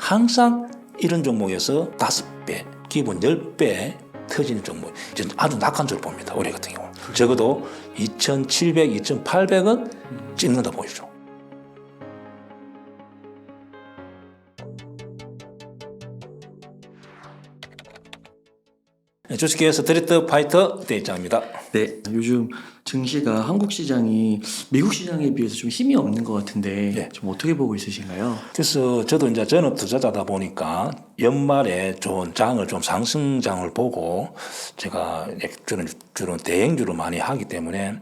항상 이런 종목에서 5배, 기본 10배 터지는 종목. 저는 아주 낙관적으로 봅니다. 올해 같은 경우는. 적어도 2,700, 2,800은 찍는다 보이죠. 주식회사 드리트 파이터 대장입니다. 네, 요즘 증시가 한국 시장이 미국 시장에 비해서 좀 힘이 없는 것 같은데 네. 좀 어떻게 보고 있으신가요? 그래서 저도 이제 전업 투자자다 보니까 연말에 좋은 장을 좀 상승장을 보고 제가 주로 대행주를 많이 하기 때문에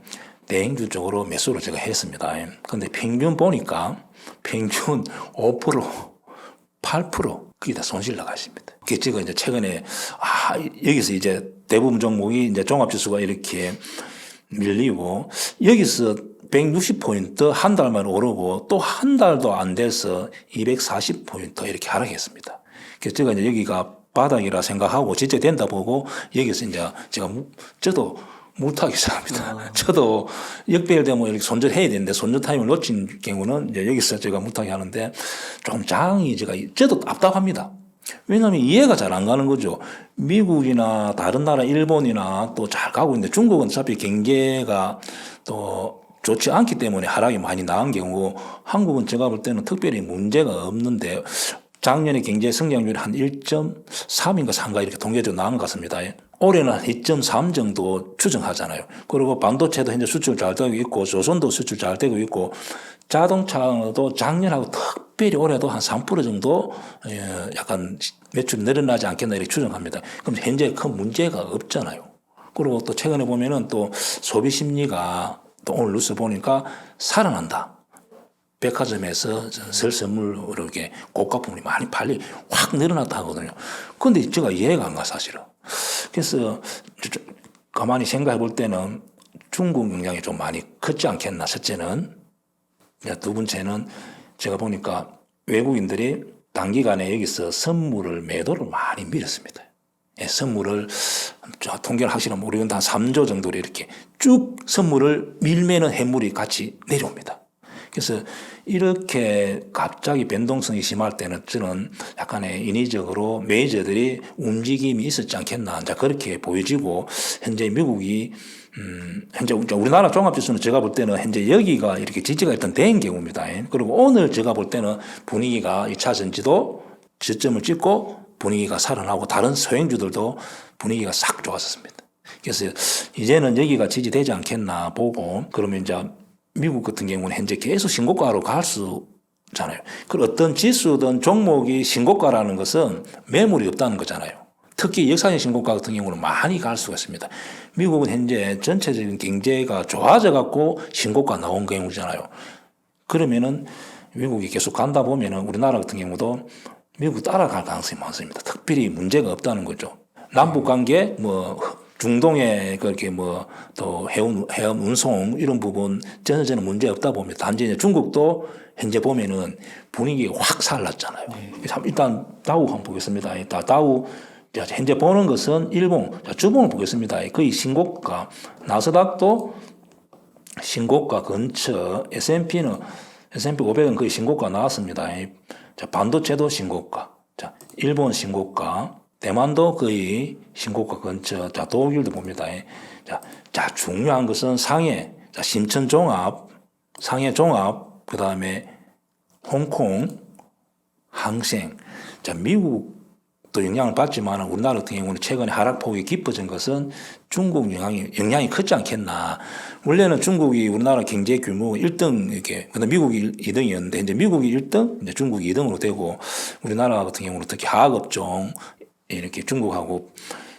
대행주 쪽으로 매수를 제가 했습니다. 근데 평균 보니까 평균 5%, 8% 그게 다 손실 나가십니다. 그게 제가 이제 최근에 여기서 이제 대부분 종목이 이제 종합지수가 이렇게 밀리고 여기서 160포인트 한 달 만에 오르고 또 한 달도 안 돼서 240포인트 이렇게 하락했습니다. 그래서 제가 이제 여기가 바닥이라 생각하고 진짜 된다 보고 여기서 이제 저도 못하기 시작합니다. 저도 역배열되면 이렇게 손절해야 되는데 손절 타임을 놓친 경우는 이제 여기서 제가 못하게 하는데 좀 장이 저도 답답합니다. 왜냐하면 이해가 잘 안 가는 거죠. 미국이나 다른 나라 일본이나 또 잘 가고 있는데 중국은 어차피 경제가 또 좋지 않기 때문에 하락이 많이 나은 경우 한국은 제가 볼 때는 특별히 문제가 없는데 작년에 경제 성장률이 한 1.3인가 3가 이렇게 통계적으로 나온 것 같습니다. 올해는 한 2.3 정도 추정하잖아요. 그리고 반도체도 현재 수출 잘 되고 있고 조선도 수출 잘 되고 있고 자동차도 작년하고 특별히 올해도 한 3% 정도 약간 매출이 늘어나지 않겠나 이렇게 추정합니다. 그럼 현재 큰 문제가 없잖아요. 그리고 또 최근에 보면은 또 소비 심리가 또 오늘 뉴스 보니까 살아난다. 백화점에서 설 선물로 이렇게 고가품이 많이 확 늘어났다 하거든요. 그런데 제가 이해가 안 가, 사실은. 그래서 가만히 생각해 볼 때는 중국 영향이 좀 많이 컸지 않겠나, 첫째는. 두 번째는 제가 보니까 외국인들이 단기간에 여기서 선물을 매도를 많이 밀었습니다. 선물을 통계를 확실히 모르겠는데 한 3조 정도로 이렇게 쭉 선물을 밀면은 해물이 같이 내려옵니다. 그래서 이렇게 갑자기 변동성이 심할 때는 저는 약간의 인위적으로 메이저들이 움직임이 있었지 않겠나. 이제 그렇게 보여지고 현재 미국이 현재 우리나라 종합지수는 제가 볼 때는 현재 여기가 이렇게 지지가 일단 된 경우입니다. 그리고 오늘 제가 볼 때는 분위기가 2차 전지도 저점을 찍고 분위기가 살아나고 다른 소형주들도 분위기가 싹 좋았었습니다. 그래서 이제는 여기가 지지되지 않겠나 보고 그러면 이제 미국 같은 경우는 현재 계속 신고가로 갈 수잖아요. 그 어떤 지수든 종목이 신고가라는 것은 매물이 없다는 거잖아요. 특히 역사적 신고가 같은 경우는 많이 갈 수가 있습니다. 미국은 현재 전체적인 경제가 좋아져 갖고 신고가 나온 경우잖아요. 그러면은 미국이 계속 간다 보면은 우리나라 같은 경우도 미국 따라갈 가능성이 많습니다. 특별히 문제가 없다는 거죠. 남북 관계 중동에 그렇게 또 해운 운송 이런 부분 전체는 문제 없다 보면 단지 이제 중국도 현재 보면은 분위기가 확 살랐잖아요. 일단 다우 한번 보겠습니다. 다우 현재 보는 것은 일본 주봉을 보겠습니다. 거의 신고가 나스닥도 신고가 근처 S&P 500은 거의 신고가 나왔습니다. 반도체도 신고가, 일본 신고가. 대만도 거의 신고가 근처. 독일도 봅니다. 중요한 것은 상해, 심천 종합, 상해 종합, 그 다음에 홍콩, 항생. 미국도 영향을 받지만 우리나라 같은 경우는 최근에 하락폭이 깊어진 것은 중국 영향이 크지 않겠나. 원래는 중국이 우리나라 경제 규모 1등 이렇게, 근데 미국이 2등이었는데 이제 미국이 1등, 이제 중국이 2등으로 되고 우리나라 같은 경우는 특히 화학업종 이렇게 중국하고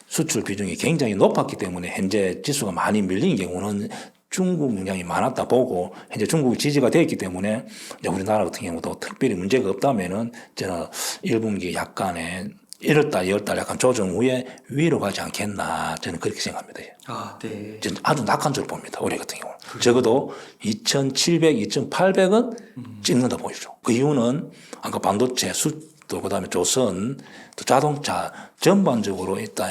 수출 비중이 굉장히 높았기 때문에 현재 지수가 많이 밀린 경우는 중국 영향이 많았다 보고 현재 중국이 지지가 되었기 때문에 이제 우리나라 같은 경우도 특별히 문제가 없다면은 저는 1분기 약간의 1월달, 2월달 약간 조정 후에 위로 가지 않겠나 저는 그렇게 생각합니다. 네. 저는 아주 낙관적으로 봅니다. 올해 같은 경우 적어도 2,700, 2,800은 찍는다 보이죠. 그 이유는 아까 반도체 또 그다음에 조선 또 자동차 전반적으로 있다.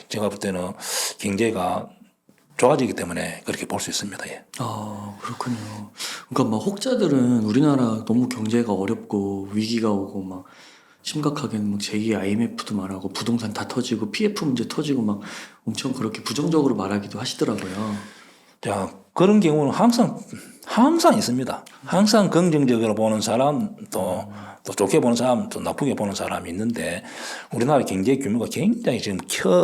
제가 볼 때는 경제가 좋아지기 때문에 그렇게 볼 수 있습니다. 그렇군요. 그러니까 혹자들은 우리나라 너무 경제가 어렵고 위기가 오고 심각하게는 막 제2의 IMF도 말하고 부동산 다 터지고 PF 문제 터지고 막 엄청 그렇게 부정적으로 말하기도 하시더라고요. 자, 그런 경우는 항상 있습니다. 항상 긍정적으로 보는 사람, 또 좋게 보는 사람, 또 나쁘게 보는 사람이 있는데, 우리나라 경제 규모가 굉장히 지금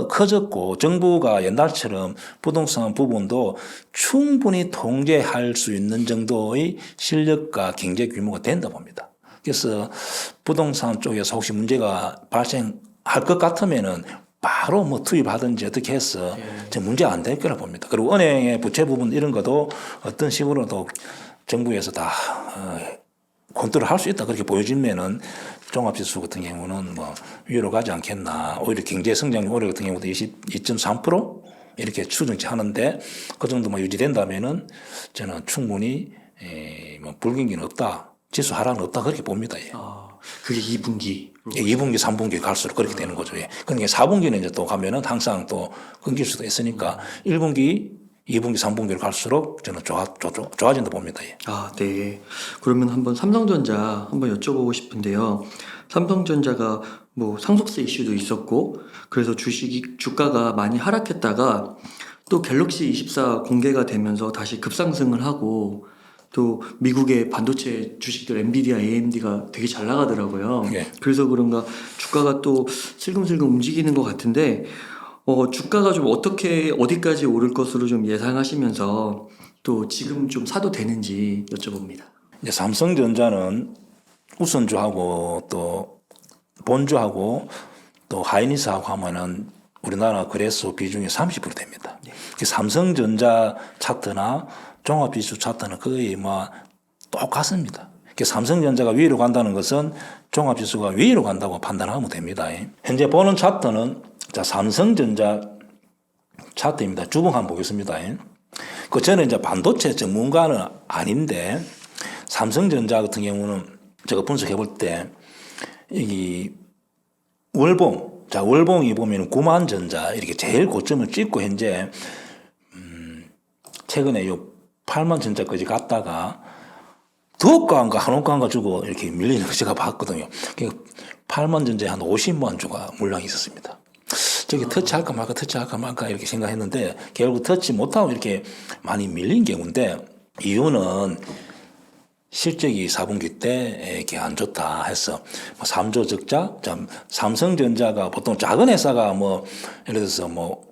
커졌고, 정부가 옛날처럼 부동산 부분도 충분히 통제할 수 있는 정도의 실력과 경제 규모가 된다 봅니다. 그래서 부동산 쪽에서 혹시 문제가 발생할 것 같으면은 바로 뭐 투입하든지 어떻게 해서 문제 안 될 거라 봅니다. 그리고 은행의 부채 부분 이런 것도 어떤 식으로도 정부에서 다 컨트롤 할 수 있다 그렇게 보여지면은 종합지수 같은 경우는 뭐 위로 가지 않겠나. 오히려 경제 성장률 올해 같은 경우도 22.3% 이렇게 추정치 하는데 그 정도만 유지된다면은 저는 충분히 뭐 불경기는 없다. 지수 하락은 없다 그렇게 봅니다. 예. 그게 2분기. 예, 2분기, 3분기 갈수록 그렇게 되는 거죠. 예. 그러니까 4분기는 이제 또 가면은 항상 또 끊길 수도 있으니까 1분기, 2분기, 3분기로 갈수록 저는 좋아진다 봅니다. 예. 네. 그러면 한번 삼성전자 한번 여쭤보고 싶은데요. 삼성전자가 뭐 상속세 이슈도 있었고, 그래서 주가가 많이 하락했다가 또 갤럭시 24 공개가 되면서 다시 급상승을 하고, 또 미국의 반도체 주식들 엔비디아, AMD가 되게 잘 나가더라고요. 예. 그래서 그런가 주가가 또 슬금슬금 움직이는 것 같은데, 주가가 좀 어디까지 오를 것으로 좀 예상하시면서 또 지금 좀 사도 되는지 여쭤봅니다. 이제 삼성전자는 우선주하고 또 본주하고 또 하이닉스하고 하면은 우리나라 거래소 비중이 30% 됩니다. 그 삼성전자 차트나 종합지수 차트는 거의 뭐 똑같습니다. 그 삼성전자가 위로 간다는 것은 종합지수가 위로 간다고 판단하면 됩니다. 현재 보는 차트는 자, 삼성전자 차트입니다. 주봉 한번 보겠습니다. 그 저는 이제 반도체 전문가는 아닌데 삼성전자 같은 경우는 제가 분석해 볼 때 이 월봉, 자 월봉이 보면 구만전자 이렇게 제일 고점을 찍고 현재 최근에 요 8만전자까지 갔다가 더 가한가 한옥가한가 주고 이렇게 밀리는 거 제가 봤거든요. 8만전자에 한 50만 주가 물량이 있었습니다. 저기 터치할까 말까 이렇게 생각했는데 결국 터치 못하고 이렇게 많이 밀린 경우인데 이유는 실적이 4분기 때 이렇게 안 좋다 해서 뭐 3조 적자, 삼성전자가 보통 작은 회사가 뭐 예를 들어서 뭐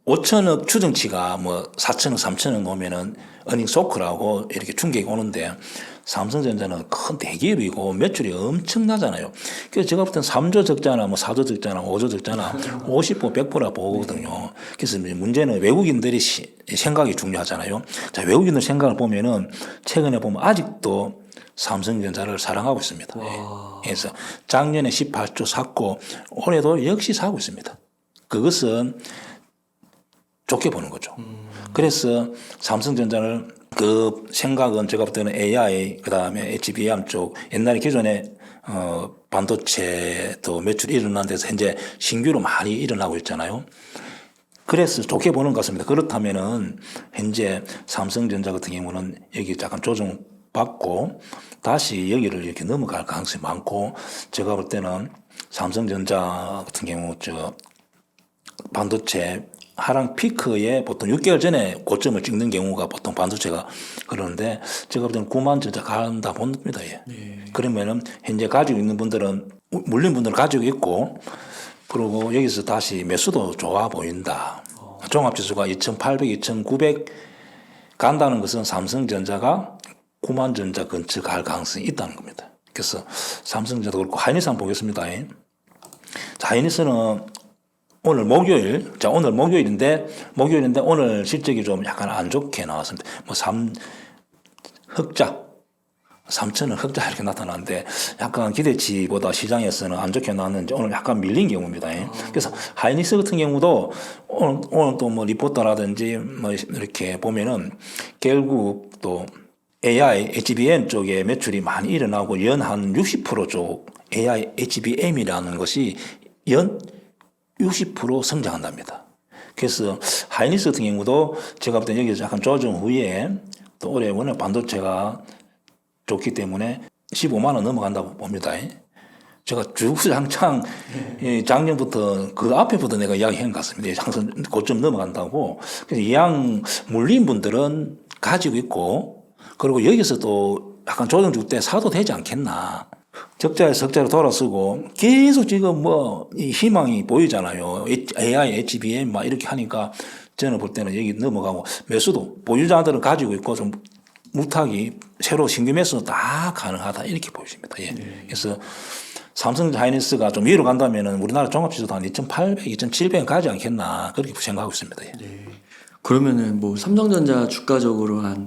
5천억 추정치가 뭐 4천억, 3천억 오면은 어닝 소크라고 이렇게 충격이 오는데 삼성전자는 큰 대기업이고 매출이 엄청나잖아요. 그래서 제가 볼 때는 3조 적자나 뭐 4조 적자나 5조 적자나 50%, 100%라 보거든요. 그래서 문제는 외국인들이 생각이 중요하잖아요. 자, 외국인들 생각을 보면은 최근에 보면 아직도 삼성전자를 사랑하고 있습니다. 그래서 작년에 18조 샀고 올해도 역시 사고 있습니다. 그것은 좋게 보는 거죠. 그래서 삼성전자를 그 생각은 제가 볼 때는 AI 그다음에 HBM 쪽 옛날에 기존에 반도체 또 매출이 일어난 데서 현재 신규로 많이 일어나고 있잖아요. 그래서 좋게 보는 것 같습니다. 그렇다면은 현재 삼성전자 같은 경우는 여기 약간 조정받고 다시 여기를 이렇게 넘어갈 가능성이 많고 제가 볼 때는 삼성전자 같은 경우 반도체 하락 피크에 보통 6개월 전에 고점을 찍는 경우가 보통 반도체가 그러는데 제가 볼 때는 9만 전자 간다 봅니다. 예. 그러면은 현재 가지고 있는 분들은 물린 분들은 가지고 있고 그리고 여기서 다시 매수도 좋아 보인다. 종합지수가 2,800, 2,900 간다는 것은 삼성전자가 9만 전자 근처 갈 가능성이 있다는 겁니다. 그래서 삼성전자도 그렇고 하이닉스 한번 보겠습니다. 자, 하이닉스는 오늘 목요일인데 오늘 실적이 좀 약간 안 좋게 나왔습니다. 뭐 3천원 흑자 이렇게 나타났는데 약간 기대치보다 시장에서는 안 좋게 나왔는지 오늘 약간 밀린 경우입니다. 그래서 하이닉스 같은 경우도 오늘 또 뭐 리포터라든지 뭐 이렇게 보면은 결국 또 AI, HBM 쪽에 매출이 많이 일어나고 연 한 60% 쪽 AI, HBM이라는 것이 연 60% 성장한답니다. 그래서 하이닉스 같은 경우도 제가 볼 때 여기서 약간 조정 후에 또 올해 워낙 반도체가 좋기 때문에 15만 원 넘어간다고 봅니다. 제가 주구장창 작년부터 그 앞에부터 내가 이야기한 것 같습니다. 항상 고점 넘어간다고. 그래서 이양 물린 분들은 가지고 있고, 그리고 여기서 또 약간 조정 줄 때 사도 되지 않겠나. 적자에서 적자로 돌아서고 계속 지금 뭐 이 희망이 보이잖아요. AI, HBM 막 이렇게 하니까 저는 볼 때는 여기 넘어가고 매수도 보유자들은 가지고 있고 좀 무탁이 새로 신규 매수 다 가능하다 이렇게 보여집니다. 예. 그래서 삼성전자 하이닉스가 좀 위로 간다면은 우리나라 종합지수도 한 2,800, 2,700 가지 않겠나 그렇게 생각하고 있습니다. 예. 네. 그러면은 뭐 삼성전자 주가적으로 한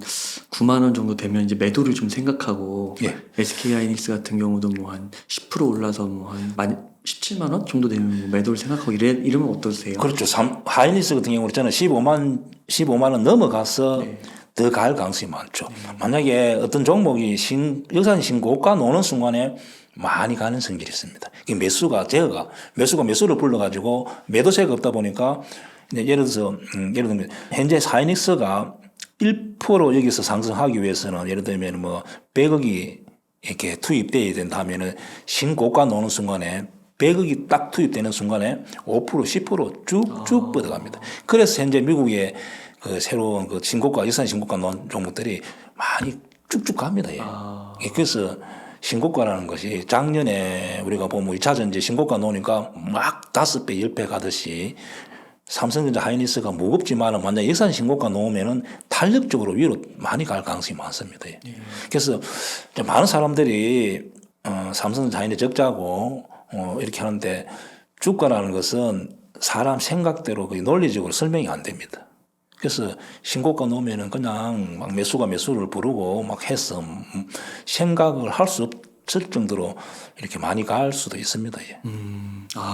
9만 원 정도 되면 이제 매도를 좀 생각하고 예. SK 하이닉스 같은 경우도 뭐 한 10% 올라서 뭐 한 17만 원 정도 되면 뭐 매도를 생각하고 이러면 어떠세요? 그렇죠. 하이닉스 같은 경우는 저는 15만 원 넘어가서 네. 더 갈 가능성이 많죠. 만약에 어떤 종목이 역사상 신고가 노는 순간에 많이 가는 성질이 있습니다. 이 매수가 매수를 불러가지고 매도세가 없다 보니까 예를 들면 현재 하이닉스가 1% 여기서 상승하기 위해서는 예를 들면 뭐 100억이 이렇게 투입돼야 된다면은 신고가 노는 순간에 100억이 딱 투입되는 순간에 5%, 10% 쭉쭉 뻗어갑니다. 그래서 현재 미국의 그 새로운 그 신고가, 역사상 신고가 놓은 종목들이 많이 쭉쭉 갑니다. 예. 그래서 신고가라는 것이 작년에 우리가 보면 2차 전지 신고가 놓으니까 막 5배, 10배 가듯이 삼성전자 하이닉스가 무겁지만 만약 역사상 신고가 놓으면은 탄력적으로 위로 많이 갈 가능성이 많습니다. 예. 그래서 많은 사람들이 삼성전자 하이닉스 적자고 이렇게 하는데 주가라는 것은 사람 생각대로 거의 논리적으로 설명이 안 됩니다. 그래서 신고가 놓으면은 그냥 막 매수를 부르고 막 해서 생각을 할 수 없을 정도로 이렇게 많이 갈 수도 있습니다. 예.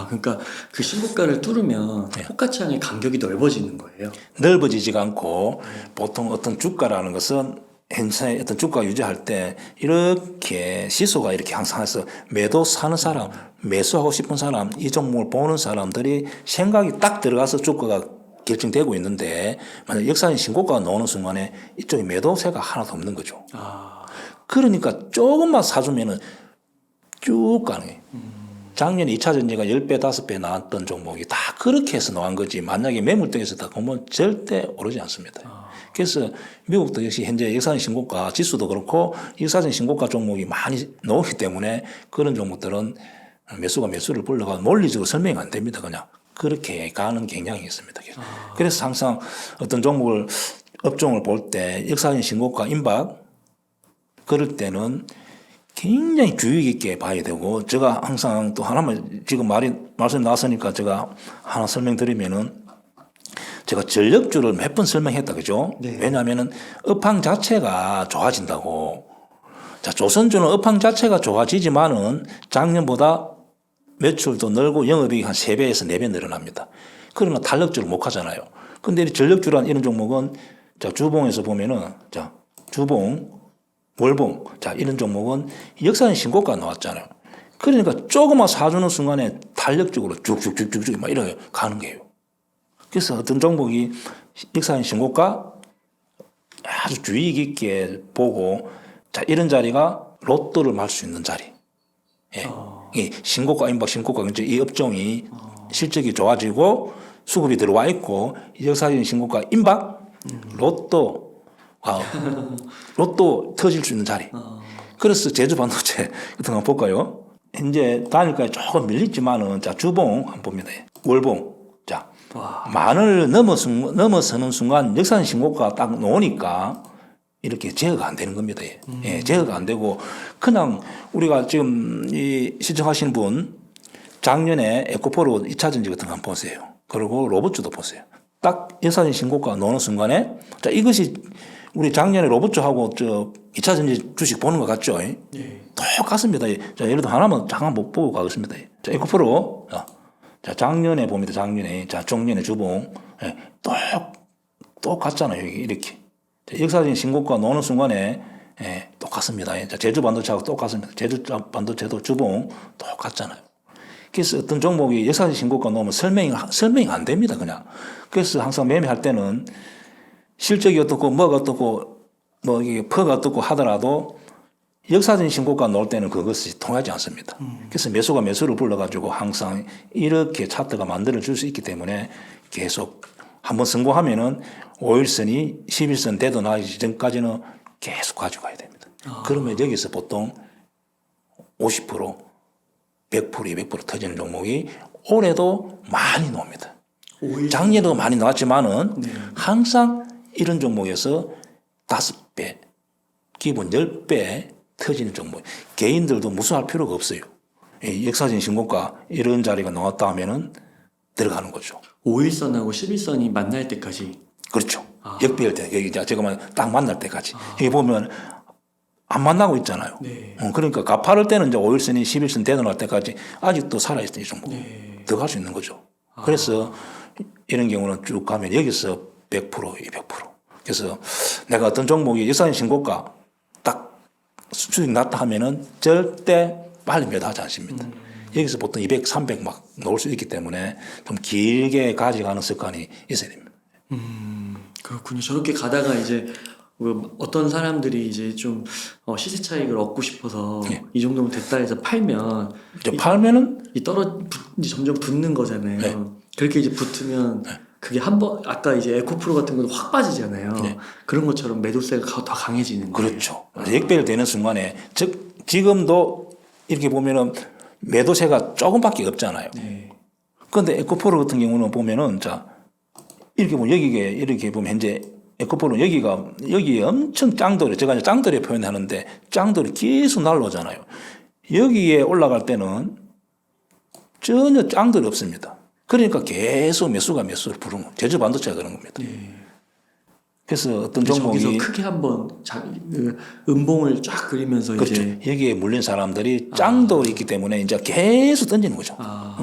그러니까 그 신고가를 뚫으면 호가창의 간격이 넓어지는 거예요. 넓어지지가 않고 보통 어떤 주가라는 것은 현재 어떤 주가 유지할 때 이렇게 시소가 이렇게 항상 해서 매도 사는 사람, 매수하고 싶은 사람, 이 종목을 보는 사람들이 생각이 딱 들어가서 주가가 결정되고 있는데 만약 역사적인 신고가가 나오는 순간에 이쪽에 매도세가 하나도 없는 거죠. 그러니까 조금만 사주면은 쭉 가는 거예요. 작년에 2차 전지가 10배, 5배 나왔던 종목이 다 그렇게 해서 나온 거지. 만약에 매물등에서 다 보면 절대 오르지 않습니다. 그래서 미국도 역시 현재 역사적인 신고가 지수도 그렇고 역사적인 신고가 종목이 많이 나오기 때문에 그런 종목들은 매수를 불러가 논리적으로 설명이 안 됩니다. 그냥 그렇게 가는 경향이 있습니다. 그래서 항상 어떤 업종을 볼 때 역사적인 신고가 임박 그럴 때는 굉장히 주의 깊게 봐야 되고 제가 항상 또 하나만 지금 말씀 나왔으니까 제가 하나 설명드리면은 제가 전력주를 몇 번 설명했다 그죠? 네. 왜냐하면은 업황 자체가 좋아진다고. 자, 조선주는 업황 자체가 좋아지지만은 작년보다 매출도 늘고 영업이익이 한 3배에서 4배 늘어납니다. 그러나 탄력주를 못 하잖아요. 근데 전력주란 이런 종목은 자, 주봉에서 보면은 자, 주봉 월봉. 자, 이런 종목은 역사적인 신고가 나왔잖아요. 그러니까 조금만 사주는 순간에 탄력적으로 쭉쭉쭉쭉 막 이렇게 가는 거예요. 그래서 어떤 종목이 역사적인 신고가 아주 주의 깊게 보고 자, 이런 자리가 로또를 말 수 있는 자리. 예. 이 신고가 임박, 신고가 이제 이 업종이 실적이 좋아지고 수급이 들어와 있고 역사적인 신고가 임박, 로또 터질 수 있는 자리. 그래서 제주 반도체 같은 거 한번 볼까요? 현재 단일가에 조금 밀리지만은 자 주봉 한번 봅니다. 월봉. 자 만을 넘어서는 순간 역사적인 신고가 딱 나오니까 이렇게 제어가 안 되는 겁니다. 예, 제어가 안 되고 그냥 우리가 지금 이 시청하시는 분 작년에 에코프로 2차 전지 같은 거 한번 보세요. 그리고 로봇주도 보세요. 딱 역사적인 신고가 나오는 순간에 자 이것이 우리 작년에 로봇주하고 2차 전지 주식 보는 것 같죠? 네. 똑같습니다. 자, 예를 들어 하나만 잠깐 보고 가겠습니다. 자, 에코프로. 자, 작년에 봅니다. 자, 종년에 주봉. 예, 똑같잖아요. 이렇게. 자, 역사적인 신고가 나오는 순간에 예, 똑같습니다. 자, 제주 반도체하고 똑같습니다. 제주 반도체도 주봉 똑같잖아요. 그래서 어떤 종목이 역사적인 신고가 나오면 설명이 안 됩니다. 그냥. 그래서 항상 매매할 때는 실적이 어떻고 뭐가 어떻고 뭐 이게 퍼가 어떻고 하더라도 역사적인 신고가 나올 때는 그것이 통하지 않습니다. 그래서 매수가 매수를 불러가지고 항상 이렇게 차트가 만들어질 수 있기 때문에 계속 한번 성공하면은 5일선이 11선 되돌아가기 전까지는 계속 가져가야 됩니다. 그러면 여기서 보통 50%, 100%, 200% 터지는 종목이 올해도 많이 나옵니다. 작년에도 많이 나왔지만은 항상 이런 종목에서 5배, 기본 10배 터지는 종목. 개인들도 무서워할 필요가 없어요. 역사적인 신고가 이런 자리가 나왔다 하면은 들어가는 거죠. 5일선하고 11선이 만날 때까지. 그렇죠. 역배열 때, 여기 제가 딱 만날 때까지. 여기 보면 안 만나고 있잖아요. 네. 그러니까 가파를 때는 이제 5일선이 11선 되돌아갈 때까지 아직도 살아있어요. 이 종목. 들어갈 수 있는 거죠. 그래서 이런 경우는 쭉 가면 여기서 100%, 200%. 그래서 내가 어떤 종목이 역사적인 신고가 딱 수익 났다 하면은 절대 빨리 매도하지 않습니다. 여기서 보통 200, 300 막 나올 수 있기 때문에 좀 길게 가져가는 습관이 있어야 됩니다. 그렇군요. 저렇게 가다가 이제 어떤 사람들이 이제 좀 시세 차익을 얻고 싶어서 이 정도면 됐다 해서 팔면 이제 팔면은 이제 점점 붙는 거잖아요. 네. 그렇게 이제 붙으면 그게 한번 아까 이제 에코프로 같은 건 확 빠지잖아요. 그런 것처럼 매도세가 더 강해지는 거예요. 그렇죠. 역배열 되는 순간에 즉 지금도 이렇게 보면은 매도세가 조금밖에 없잖아요. 그런데 에코프로 같은 경우는 보면은 자 이렇게 보면 여기에 이렇게 보면 현재 에코프로 여기 엄청 짱돌이 제가 이제 짱돌이 표현하는데 짱돌이 계속 날라오잖아요. 여기에 올라갈 때는 전혀 짱돌이 없습니다. 그러니까 계속 매수를 부르는 거예요. 제주 반도체가 그런 겁니다. 그래서 어떤 종목이 저기서 크게 한번 음봉을 쫙 그리면서 그렇죠. 이제 여기에 물린 사람들이 짱돌이 있기 때문에 이제 계속 던지는 거죠.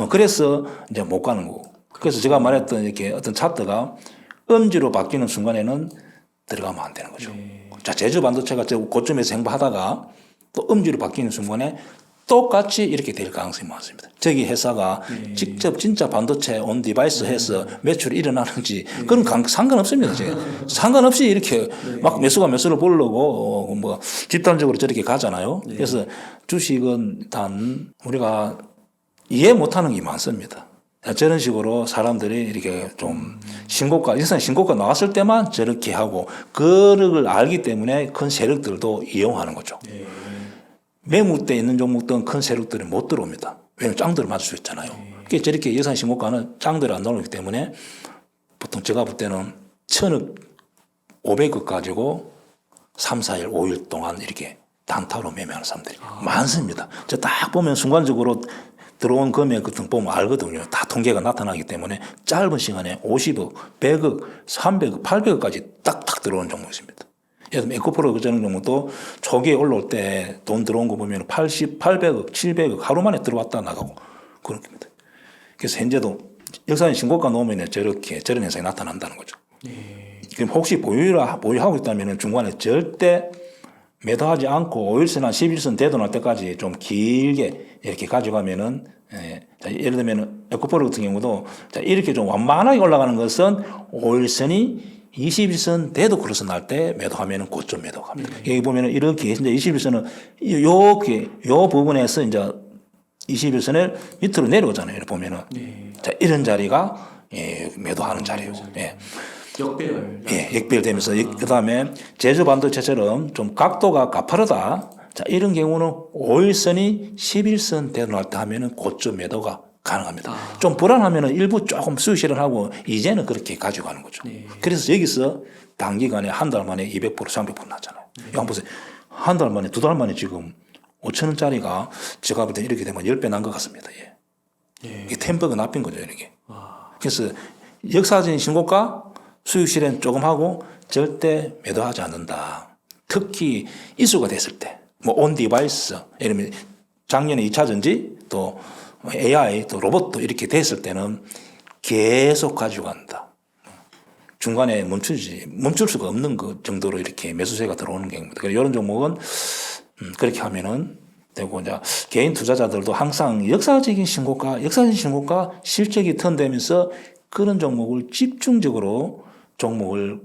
그래서 이제 못 가는 거고. 그래서 제가 말했던 이렇게 어떤 차트가 음지로 바뀌는 순간에는 들어가면 안 되는 거죠. 자, 제주 반도체가 고점에서 행보하다가 또 음지로 바뀌는 순간에 똑같이 이렇게 될 가능성이 많습니다. 저기 회사가 직접 진짜 반도체 온 디바이스 해서 매출이 일어나는지 그건 상관없습니다. 지금 상관없이 이렇게 막 매수를 보려고 뭐 집단적으로 저렇게 가잖아요. 그래서 주식은 단 우리가 이해 못하는 게 많습니다. 저런 식으로 사람들이 이렇게 좀 신고가 나왔을 때만 저렇게 하고 그걸 알기 때문에 큰 세력들도 이용하는 거죠. 매물대 있는 종목들은 큰 세력들이 못 들어옵니다. 왜냐하면 짱들을 맞을 수 있잖아요. 그러니까 저렇게 예산 신고가는 짱들이 안 나오기 때문에 보통 제가 볼 때는 1,000억 500억 가지고 3, 4일, 5일 동안 이렇게 단타로 매매하는 사람들이 많습니다. 저 딱 보면 순간적으로 들어온 금액 같은 거 보면 알거든요. 다 통계가 나타나기 때문에 짧은 시간에 50억, 100억, 300억, 800억까지 딱딱 들어오는 종목이 있습니다. 예를 들면 에코프로 그저는 종목도 초기에 올라올 때 돈 들어온 거 보면 80, 800억, 700억 하루 만에 들어왔다 나가고 그런 겁니다. 그래서 현재도 역사적인 신고가 놓으면 저런 현상이 나타난다는 거죠. 그럼 혹시 보유하고 있다면 중간에 절대 매도하지 않고 5일선, 11선 되돌아갈 때까지 좀 길게 이렇게 가져가면은, 예를 들면, 에코프로 같은 경우도, 이렇게 좀 완만하게 올라가는 것은 5일선이 21선 돼도 크로스 날 때 매도하면은 고점 매도 갑니다. 여기 보면은 이렇게 이제 21선은 요 부분에서 이제 21선을 밑으로 내려오잖아요. 이렇게 보면은. 자, 이런 자리가, 매도하는 자리예요. 역배열. 역배열되면서 그 다음에 제주 반도체처럼 좀 각도가 가파르다. 자, 이런 경우는 5일선이 11선 되돌아갈 때 하면은 고점 매도가 가능합니다. 좀 불안하면은 일부 조금 수익 실현하고 이제는 그렇게 가져가는 거죠. 그래서 여기서 단기간에 한 달 만에 200%, 300% 났잖아요. 이거 보세요. 한 달 만에, 두 달 만에 지금 5,000원짜리가 제가 볼 때 이렇게 되면 10배 난 것 같습니다. 이게 템버가 납인 거죠, 이렇게. 그래서 역사적인 신고가 수익 실현 조금 하고 절대 매도하지 않는다. 특히 이슈가 됐을 때, 뭐 온 디바이스, 예를 들면 작년에 2차 전지, 또 AI, 또 로봇도 이렇게 됐을 때는 계속 가져간다. 중간에 멈출 수가 없는 그 정도로 이렇게 매수세가 들어오는 경우입니다. 그래서 이런 종목은 그렇게 하면은 되고 이제 개인 투자자들도 항상 역사적인 신고가 실적이 턴되면서 그런 종목을 집중적으로 종목을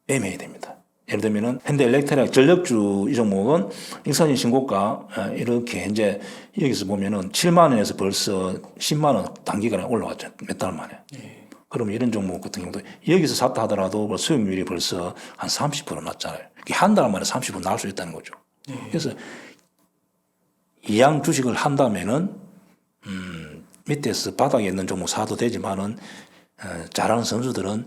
매매해야 됩니다. 예를 들면은 현대엘렉트릭 전력주 이 종목은 익사진 신고가 이렇게 현재 여기서 보면은 7만 원에서 벌써 10만 원 단기간에 올라왔죠. 몇 달 만에. 그러면 이런 종목 같은 경우도 여기서 샀다 하더라도 수익률이 벌써 한 30% 났잖아요. 한 달 만에 30% 나올 수 있다는 거죠. 그래서 이양 주식을 한다면은 밑에서 바닥에 있는 종목 사도 되지만은 잘하는 선수들은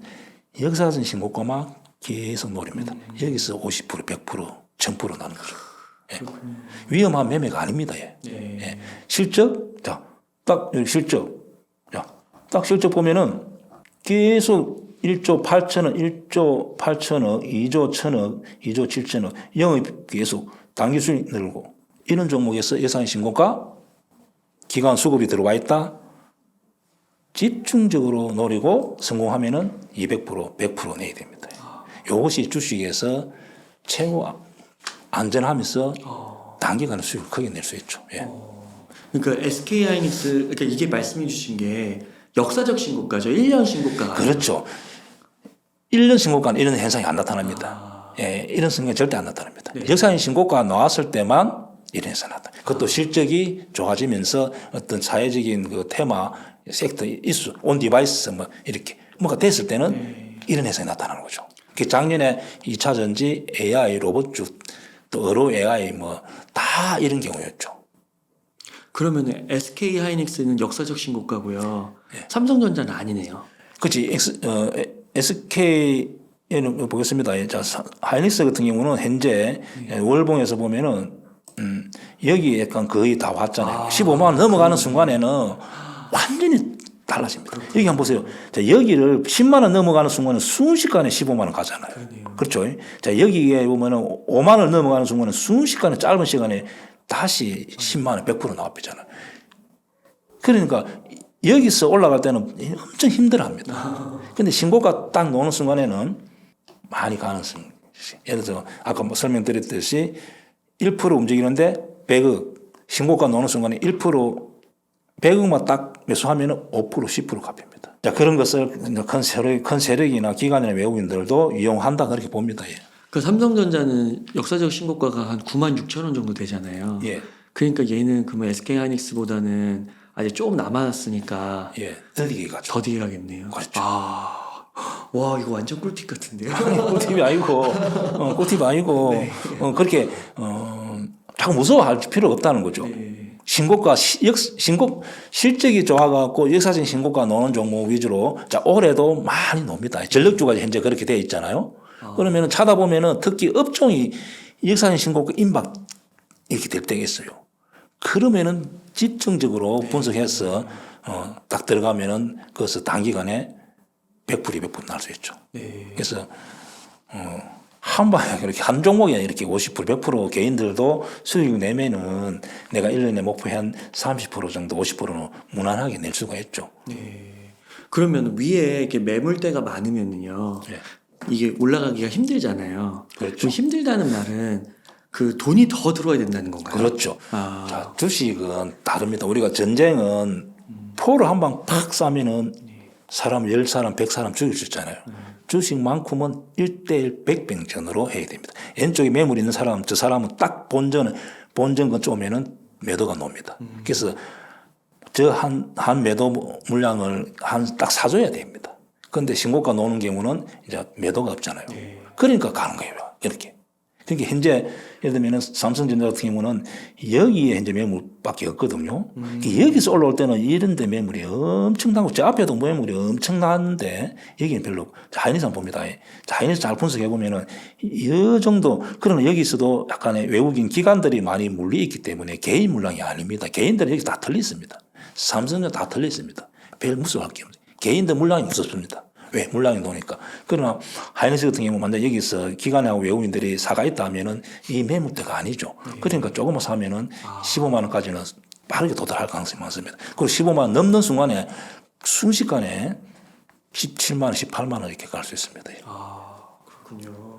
역사적인 신고가 막 계속 노립니다. 여기서 50%, 100%, 1000% 나는 거죠. 예. 위험한 매매가 아닙니다. 예. 예. 실적, 자, 딱 여기 실적, 자, 딱 실적 보면은 계속 1조 8천억, 1조 8천억, 2조 1천억, 2조 7천억, 영업 계속 단기 수익 늘고 이런 종목에서 예상 신고가 기관 수급이 들어와 있다. 집중적으로 노리고 성공하면은 200%, 100% 내야 됩니다. 이것이 주식에서 최고 안전하면서 단기간에 수익을 크게 낼 수 있죠. 예. 그러니까 SK 하이닉스 그러니까 이게 말씀해 주신 게 역사적 신고가죠. 1년 신고가. 그렇죠. 1년 신고가는 이런 현상이 안 나타납니다. 예, 이런 현상이 절대 안 나타납니다. 네. 역사적인 신고가 나왔을 때만 이런 현상이 나타납니다. 그것도 실적이 좋아지면서 어떤 사회적인 그 테마, 섹터, 이슈, 온 디바이스 뭐 이렇게 뭐가 됐을 때는 이런 현상이 나타나는 거죠. 작년에 2차 전지, AI, 로봇주, 또 의료 AI 뭐 다 이런 경우였죠. 그러면 SK 하이닉스는 역사적 신고가고요. 예. 삼성전자는 아니네요. 그렇지. SK에는 보겠습니다. 자, 하이닉스 같은 경우는 현재 월봉에서 보면은 여기 약간 거의 다 왔잖아요. 15만 원 넘어가는 순간에는 완전히 달라집니다. 여기 한번 보세요. 자, 여기를 10만 원 넘어가는 순간은 순식간에 15만 원 가잖아요. 그렇죠. 자, 여기에 보면은 5만 원 넘어가는 순간은 순식간에 짧은 시간에 다시 10만 원 100% 나와버리잖아요. 그러니까 여기서 올라갈 때는 엄청 힘들어 합니다. 근데 신고가 딱 놓는 순간에는 많이 가능성이 있어요. 예를 들어 아까 뭐 설명드렸듯이 1% 움직이는데 100억 신고가 놓는 순간에 1% 100억만 딱 매수하면 5% 10% 갚입니다. 자, 그런 것을 큰 세력이나 기관이나 외국인들도 이용한다 그렇게 봅니다. 예. 그 삼성전자는 역사적 신고가가 한 9만 6천 원 정도 되잖아요. 예. 그러니까 얘는 그러면 SK 하이닉스보다는 아직 조금 남았으니까 예. 더디게 가죠. 더디게 가겠네요. 그렇죠. 와 이거 완전 꿀팁 같은데요. 꿀팁이 아니고, 꿀팁 아니고, 그렇게, 자꾸 무서워할 필요가 없다는 거죠. 신고가, 실적이 좋아갖고 역사적인 신고가 노는 종목 위주로, 자, 올해도 많이 놉니다. 전력주가 현재 그렇게 되어 있잖아요. 그러면은 찾아보면은 특히 업종이 역사적인 신고가 임박 이렇게 될 때가 있어요. 그러면은 집중적으로 분석해서, 딱 들어가면은 그것을 단기간에 100% 200% 날 수 있죠. 그래서 한 방에 그렇게 한 종목에 이렇게 50% 100% 개인들도 수익 내면은 내가 1년에 목표 한 30% 정도 50%는 무난하게 낼 수가 있죠. 그러면 위에 이렇게 매물대가 많으면은요. 네. 이게 올라가기가 힘들잖아요. 그렇죠. 그럼 힘들다는 말은 그 돈이 더 들어야 된다는 건가요? 그렇죠. 자, 주식은 다릅니다. 우리가 전쟁은 포를 한 방 팍 쏴면은 사람 10사람 100사람 죽일 수 있잖아요. 주식만큼은 1대1 백병전으로 해야 됩니다. 왼쪽에 매물 있는 사람 저 사람은 딱 본전권 쪼면은 매도가 놉니다. 그래서 저 한 매도 물량을 딱 사줘야 됩니다. 그런데 신고가 노는 경우는 이제 매도가 없잖아요. 그러니까 가는 거예요. 이렇게. 그러니까 현재 예를 들면 삼성전자 같은 경우는 여기에 현재 매물밖에 없거든요. 여기서 올라올 때는 이런 데 매물이 엄청나고 저 앞에도 매물이 엄청난데 여기는 별로 하이닉스 한번 봅니다. 하이닉스 잘 분석해 보면은 이 정도 그러나 여기서도 약간의 외국인 기관들이 많이 물리 있기 때문에 개인 물량이 아닙니다. 개인들은 여기 다 털려 있습니다. 삼성전자 다 털려 있습니다. 별 무서워할 게 없어요. 개인들 물량이 무섭습니다. 왜? 물량이 노니까. 그러나 하이닉스 같은 경우 만약 여기서 기관하고 외국인들이 사가 있다 하면은 이 매물대가 아니죠. 그러니까 조금만 사면은 15만 원까지는 빠르게 도달할 가능성이 많습니다. 그리고 15만 원 넘는 순간에 순식간에 17만 원, 18만 원 이렇게 갈 수 있습니다. 그렇군요.